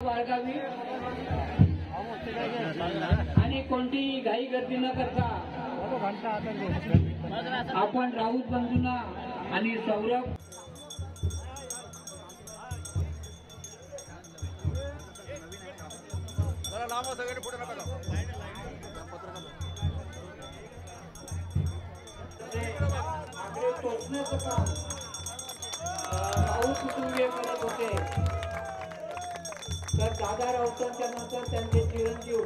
बाळगावी आणि कोणतीही घाई गर्दी न करता आपण राऊत बंधूंना आणि सौरभ पोचण्याचं काम राऊत कुटुंबीय करत होते। तर दादा राऊतांच्या नंतर त्यांचे चिरंजीव।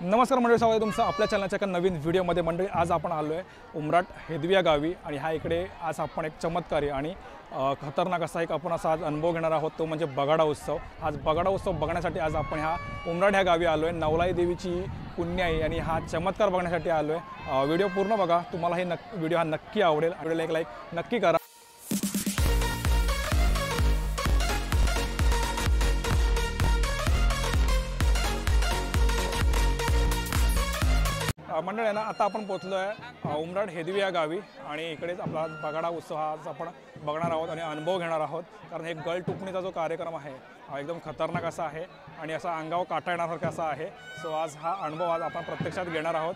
नमस्कार मंडळी, स्वागत आहे तुमचं आपल्या चॅनलच्या एका नवीन व्हिडिओमध्ये। मंडळी आज आपण आलो आहे उमराट हेदवी या गावी आणि हा इकडे आज आपण एक चमत्कारी आणि खतरनाक असा एक आपण असा आज अनुभव घेणार आहोत, तो म्हणजे बगाडा उत्सव। आज बगाडा उत्सव बघण्यासाठी आज आपण ह्या उमराट ह्या गावी आलो आहे। नवलाई देवीची पुण्याई आणि हा चमत्कार बघण्यासाठी आलो आहे। व्हिडिओ पूर्ण बघा, तुम्हाला हे व्हिडिओ हा नक्की आवडेल। व्हिडिओला एक लाईक नक्की करा। मंडळ आहे ना, आता आपण पोहोचलो आहे उमराट हेदवी या गावी आणि इकडेच आपला बगाडा उत्सव हा आज आपण बघणार आहोत आणि अनुभव घेणार आहोत। कारण हे गळ टुकणीचा जो कार्यक्रम आहे हा एकदम खतरनाक असा आहे आणि असा अंगावर काटा येण्यासारखा असा आहे। सो आज हा अनुभव आज आपण प्रत्यक्षात घेणार आहोत।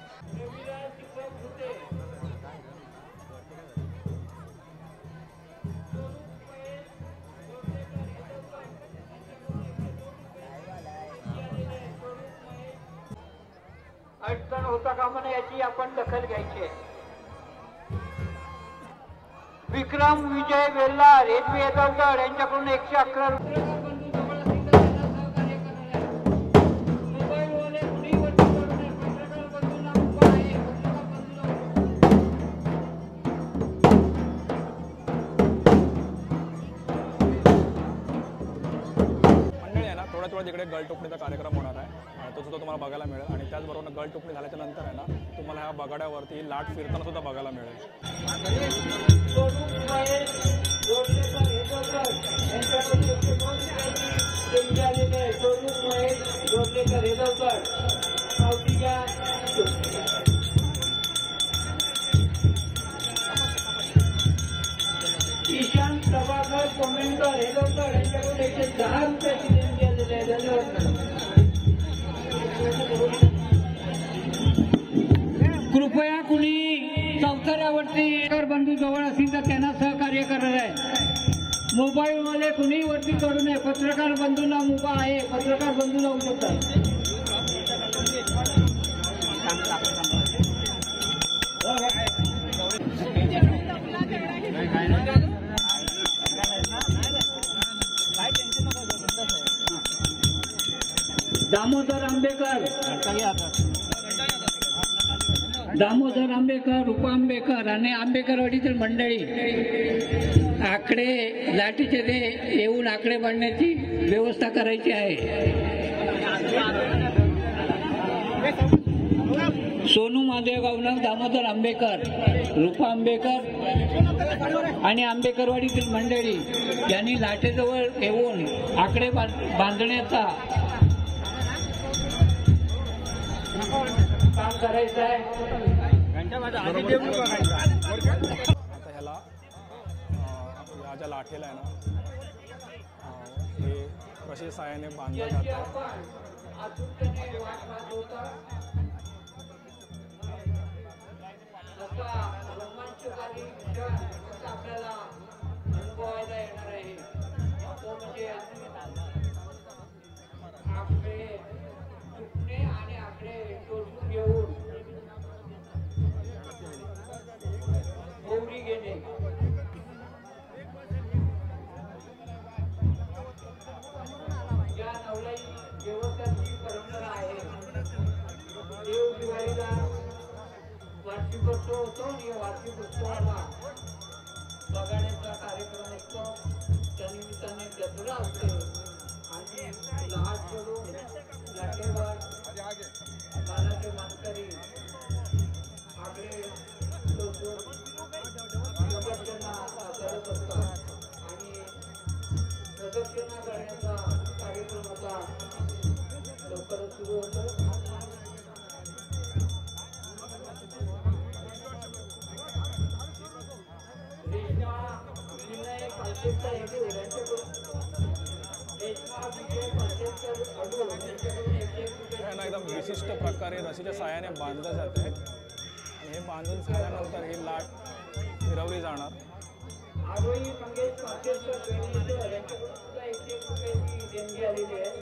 अडचण होता कामा नये याची आपण दखल घ्यायची आहे। विक्रम विजय वेल्ला रेल्वे येदवगड यांच्याकडून 111 रुपये तिकडे गळटोकणीचा कार्यक्रम होणार आहे, तो सुद्धा तुम्हाला बघायला मिळेल। आणि त्याचबरोबर गळटोकणी झाल्याच्या नंतर आहे ना, तुम्हाला ह्या बगाड्यावरती लाट फिरताना सुद्धा बघायला मिळेल। ईशान प्रभाकर कोमेंटर हेदवकर यांच्याकडून 110 रुपयाची देणगी आलेली आहे। कृपया कुणी चौथऱ्यावरती बंधू जवळ असतील तर त्यांना सहकार्य करणार आहे। मोबाईल मध्ये कुणी वरती चढू नये। पत्रकार बंधूंना मुभा आहे, पत्रकार बंधू जाऊ शकतात। दामोदर आंबेकर रूपा आंबेकर आणि आंबेकरवाडीतील मंडळी आकडे लाटीचे ते येऊन आकडे बांधण्याची व्यवस्था करायची आहे। सोनू महादेव गावनक, दामोदर आंबेकर, रूपा आंबेकर आणि आंबेकरवाडीतील मंडळी यांनी लाटेजवळ येऊन आकडे बांधण्याचा काम करायचं आहे। आता ह्याला या ज्या लाठेला आहे ना, हे कशी साहाय्याने बांधलं जातं। आपल्याला अनुभवायला येणार आहे तो म्हणजे आकडे चुकणे आणि आकडे टोचून घेऊन गौरी घेणे। या नवलाई देवस्थानची परंपरा आहे। देव दिवाळीला वार्षिकोत्सव होतो आणि वार्षिक उत्सवाला बगाड्याचा कार्यक्रम असतो। त्या निमित्ताने जत्रा असते आणि लहाट करून लाटेवर बालाचे मानकरी आकडे प्रदक्षिणा करत असतात आणि प्रदक्षिणा करण्याचा कार्यक्रम आता लवकरच सुरू होतो। यांना एकदम विशिष्ट प्रकारे रशीच्या साहाय्याने बांधलं जाते आणि हे बांधून झाल्यानंतर ही लाट फिरवली जाणार. आरोही मंगेश पाचेकर बेनेश्वर यांच्याकडून सुद्धा 1 रुपयाची देणगी आलेली आहे.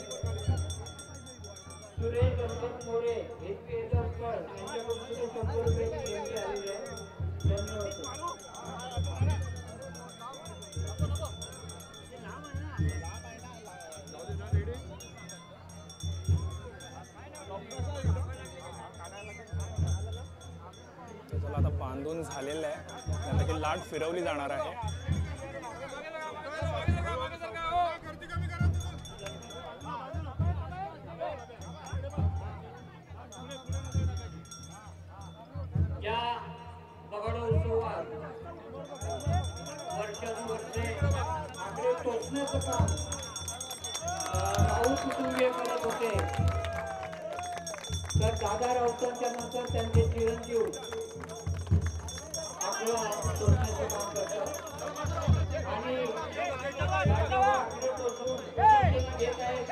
सुरेश गणपत मोरे हेतवेदरकर यांच्याकडून सुद्धा 100 रुपयाची देणगी आलेली आहे. धन्यवाद. चला आता बांधून झालेलं आहे, नंतर ही लाट फिरवली जाणार आहे. या बगडोत्सवात वर्षानुवर्षे आकडे टोचण्याचं काम राऊत कुटुंबीय करत होते. तर दादा राऊतांच्या नंतर त्यांचे चिरंजीव आपलं टोचण्याचं काम करतात आणि आकडे टोचून घेत आहेत.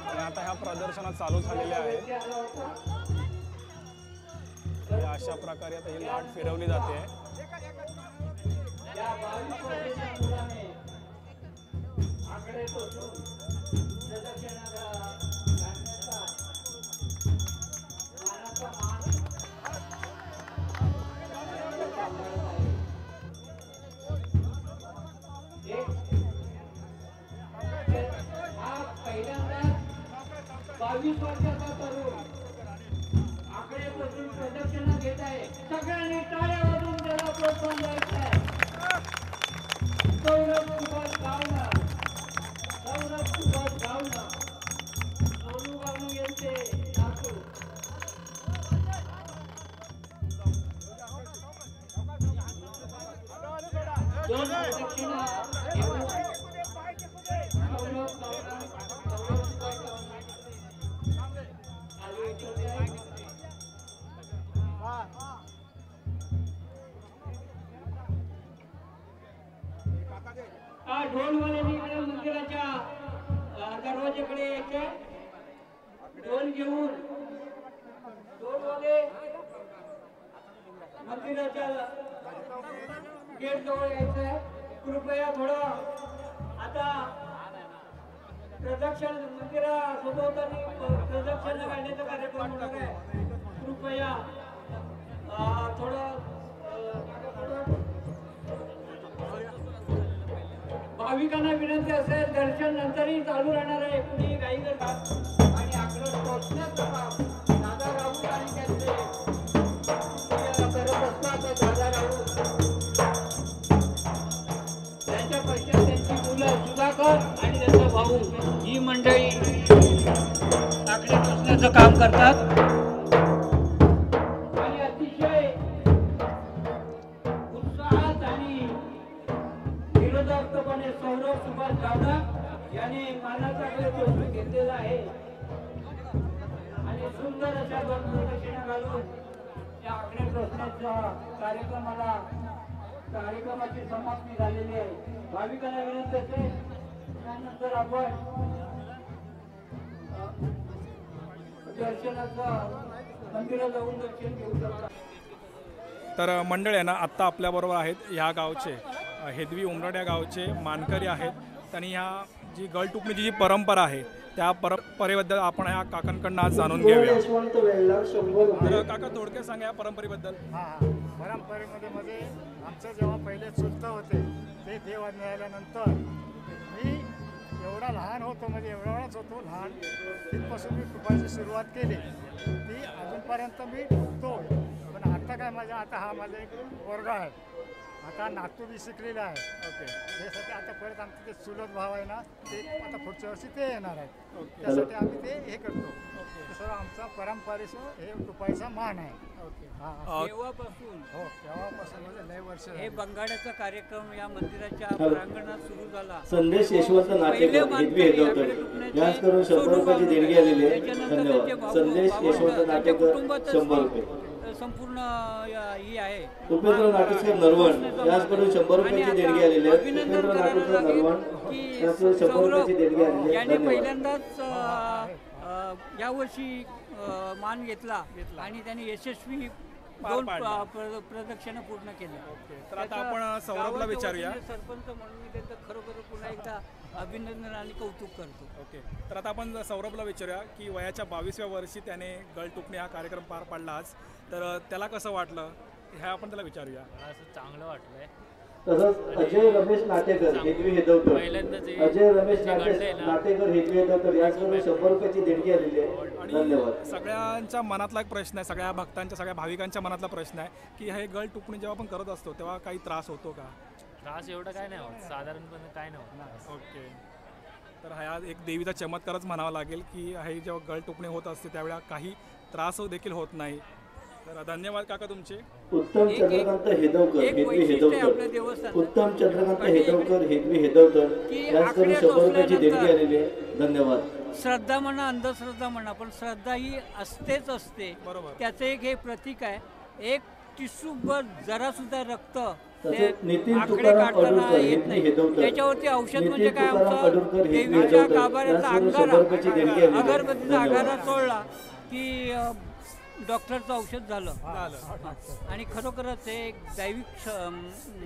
आणि आता ह्या प्रदर्शनात चालू झालेले आहे. अशा प्रकारे आता ही लाट फिरवली जाते. या 22 वर्षाच्या मुलाने आकडे टोचून प्रदक्षिणा घालण्याचा मानाचा मान सांभाळत आहे. हा पहिल्यांदा 22 वर्षाचा तरुण आकडे टोचून प्रदक्षिणा घेत आहे. सगळ्यांनी टाळ्या वाजवून त्याला प्रोत्साहन द्यायचं आहे. सौरभ सुभाष गावना, सौरभ सुभाष गावना, सोनू गावना यांचे नातू. दोन प्रदक्षिणा घेऊन सौरभ गावना, सौरभ सुभाष गावना आली येते आहे. ढोलवाल्यांनी इकडे मंदिराच्या दरवाजाकडे यायचे. ढोल घेऊन ढोलवाले मंदिराच्या गेट जवळ यायचंय. कृपया थोडं आता प्रदक्षिण मंदिरा सभोवतानी प्रदक्षिणा काढण्याचा कार्यक्रम होणार आहे. कृपया थोडं भाविकांना विनंती असेल, दर्शन नंतरही चालू राहणार आहे. कुणी घाई करतात आणि आकडे टोचण्याचं काम दादा राऊत आणि त्यांचे करत असतात. दादा राऊत त्यांच्या पश्चात त्यांची मुलं सुधाकर आणि त्यांचा भाऊ ही मंडळी आकडे टोचण्याचं काम करतात. आणि अतिशय उत्साहात आणि विरोधार्थपणे सौरभ सुभाष गावना यांनी मानाचा टोचून घेतलेला आहे आणि सुंदर अशा दोन प्रदक्षिणा घालून या आकडे टोचण्याच्या कार्यक्रमाची समाप्ती झालेली आहे. भाविकांना विनंती असेल त्यानंतर आपण दर्शनाचा मंदिरात जाऊन दर्शन घेऊ शकता. तर मंडळ आहे ना, आत्ता आपल्याबरोबर आहेत ह्या गावचे हेदवी उमराट या गावचे मानकरी आहेत. त्यांनी ह्या जी गळटुकणीची जी परंपरा आहे त्या परंपरेबद्दल आपण ह्या काकांकडून आज जाणून घेऊया. तर काका थोडक्यात सांगा या परंपरेबद्दल. परंपरेमध्ये आमचं जेव्हा पहिले चुलत होते ते देव मिळाल्यानंतर मी एवढा लहान होतो, म्हणजे एवढाच होतो लहान, तिथपासून मी टुपायची सुरुवात केली. ती अजूनपर्यंत मी टुकतो. पण आता काय आता हा माझा एक पोरगा आहे, आता नातू बी शिकलेला आहे. ओके, त्यासाठी आता परत आमचं ते चुलत भाव आहे ना, ते आता पुढच्या वर्षी ते येणार आहे. त्यासाठी आम्ही ते हे करतो. सर्व आमचा परंपरेचं हे टुपायचा मान आहे. तेव्हापासून म्हणजे लय वर्ष हे बंगाड्याचा कार्यक्रम या मंदिराच्या प्रांगणात सुरू झाला. संदेश यशवंत नाटेकर हेदवी हेदवकर यांच्याकडून 100 रुपयाची देणगी आलेली आहे. धन्यवाद. संदेश यशवंत नाटेकर 100 रुपये. संपूर्ण ही आहे उपेंद्र नाटेकर नरवण याचकडून 100 रुपयाची देणगी आलेली आहे. अभिनंदन उपेंद्र करायला नाटेकर लागेल नरवण की याचकडून 100 रुपयाची देणगी आलेली आहे. याने धन्यवाद. पहिल्यांदाच यावर्षी मान घेतला आणि त्यांनी यशस्वी पार 2 पाडला. प्रदक्षिणा पूर्ण केल्या. तर आता त्याचा आपण सौरभला गावाच्या विचारूया. वतीने सरपंच म्हणून मी त्यांचं खरोखर पुन्हा एकदा अभिनंदन आणि कौतुक करतो. ओके, तर आता आपण सौरभला विचारूया की वयाच्या 22व्या वर्षी त्याने गळटुकणे हा कार्यक्रम पार पाडला आज. तर त्याला कसं वाटलं हे आपण त्याला विचारूया. मला असं चांगलं वाटलंय. तसंच अजय रमेश नाटेकर हेदवी हेदवकर पहिल्यांदा जे अजय रमेश जे घडलंय ना, नाटेकर हेदवी हेदवकर याचकडून 100 रुपयाची देणगी आलेली आहे. आणि धन्यवाद. सगळ्यांच्या मनातला एक प्रश्न आहे, सगळ्या भक्तांच्या सगळ्या भाविकांच्या मनातला प्रश्न आहे की हे गळटुकणे जेव्हा आपण करत असतो तेव्हा काही त्रास होतो का? त्रास एवढा काय नाही होत, साधारणपणे काय नाही होत. ओके, तर हा एक देवीचा चमत्कारच म्हणावा लागेल की हे जेव्हा गळटुकणे होत असते त्यावेळेला काही त्रास देखील होत नाही. तर धन्यवाद काका तुमचे. उत्तम चंद्रकांत हेदवकर एक हेदवी वैशिष्ट्य आहे आपल्या हेदवकर देवस्थानाचं. उत्तम चंद्रकांत हेदवकर हेदवी हेदवकर की याचकडून आखड्यात 100 रुपयाची देणगी बसल्यानंतर आलेली आहे. धन्यवाद. श्रद्धा म्हणा अंधश्रद्धा म्हणा पण श्रद्धा ही असतेच असते. बरोबर. त्याचं एक हे प्रतीक आहे. एक टिश्यूभर जरा सुद्धा रक्त ते तसेच नितीन आकडे तुकाराम काढताना अडुळकर येत हेदवी नाही. हेदवकर त्याच्यावरती औषध नितीन म्हणजे काय तुकाराम आमचं अडुळकर हेदवी देवीच्या हेदवकर गाभाऱ्याचा याचकडून 100 रुपयाची देणगी आलेली आहे. अगरबत्तीचा धन्यवाद. आगारा चोळला की डॉक्टरचं औषध झालं. आणि खरोखरच ते एक दैविक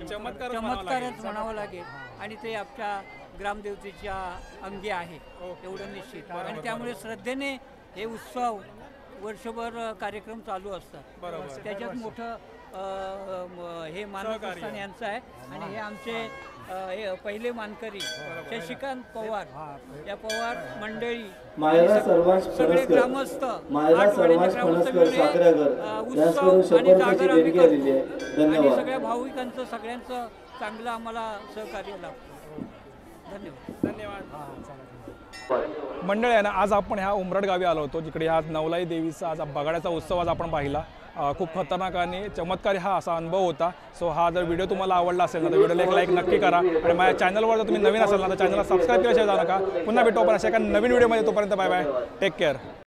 चमत्कारच म्हणावा चमत्कारच म्हणावं लागेल आणि ते आपल्या ग्रामदेवतेच्या अंगी आहे एवढं निश्चित. आणि त्यामुळे श्रद्धेने हे उत्सव वर्षभर कार्यक्रम चालू असतात. बरोबर. त्याच्यात मोठं हे मानवस्थान यांचं आहे. आणि हे आमचे हे पहिले मानकरी शशिकांत पवार या पवार मंडळी मायरा सर्वांश सगळे फणसकर ग्रामस्थ मायरा सर्वांश फणसकर साखरेकर याचकडून उत्सव 100 आणि रुपयाची जागर आम्ही देणगी आलेली आहे. करतो. आणि धन्यवाद. सगळ्या भाविकांचं सगळ्यांचं चांगलं आम्हाला सहकार्य लाभतं. धन्यवाद. मंडळी आहे ना, आज आपण ह्या उमरड गावी आलो होतो जिकडे आज नवलाई देवीचा आज बगाड्याचा उत्सव आज आपण पाहिला. खूप खतरनाक आणि चमत्कारी हा असा अनुभव होता. सो हा जर व्हिडिओ तुम्हाला आवडला असेल ना तर व्हिडिओला एक लाईक नक्की करा. आणि माझ्या चॅनलवर जर तुम्ही नवीन असाल ना तर चॅनलला सबस्क्राईब केल्याशिवाय जाऊ नका. पुन्हा भेटू आपण अशा एका नवीन व्हिडिओमध्ये. तोपर्यंत बाय बाय, टेक केअर.